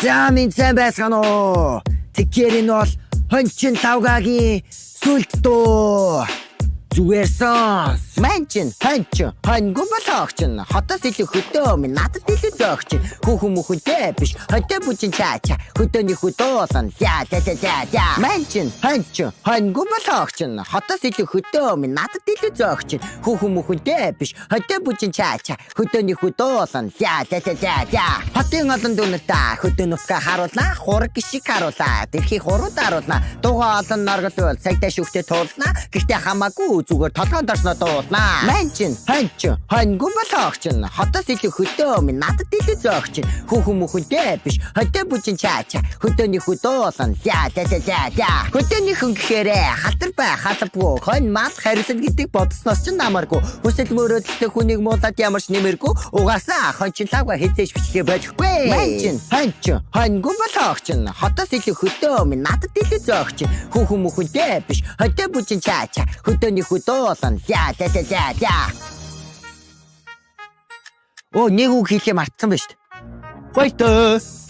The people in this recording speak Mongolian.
За минь сайн байсгано уу? Тэгэхээр энэ бол хончин лавгагийн сүлд дуу. Зүгээр сонс. Манчин хоньгүй болохч нь хотоос илүү хөдөө минь надад илүү зөөгч. Хүүхэн мөхөнтэй биш хөдөө бүчин чаача хөдөөний хөдөөсөн за. Манчин хоньгүй болохч нь хотоос илүү хөдөө минь надад илүү зөөгч. Хүүхэн мөхөнтэй биш хөдөө бүчин чаача хөдөөний хөдөөсөн за. Хотын олон дүнэлтэ хөдөө нутгаа харуулнаа хураг гişиг харуулаа. Тэрхий хурууд харуулнаа. Дугаа олон наргал цагтаа шүхтээ туулнаа. Гэхдээ хамаагүй зүгээр толгойн дорсноо дуулнаа. Манчин хоньгүй болохч нь хотоос илүү хөдөө минь надад илүү зөөгч. Хүүхэн мөхөнтэй биш хөдөө бүчин чаача хөдөөний хөдөөсөн за. Хөдөөний хүн гэхээрээ халтар бай халбгүй хонь мал харилсан гэдэг бодсноос ч намаргүй. Хүсэл мөрөөдөлтэй хүнийг муулаад ямар ч нэмэргүй. Угаасаа хончин лавга хизээж бичлээ божгүй. Манчин хоньгүй болохч нь хотоос илүү хөдөө минь надад илүү зөөгч. Хүүхэн мөхөнтэй биш хөдөө бүчин чаача хөдөөний хөдөөсөн за. Оо нэг үг хэлээ мартсан ба шүү дээ. Баяртай.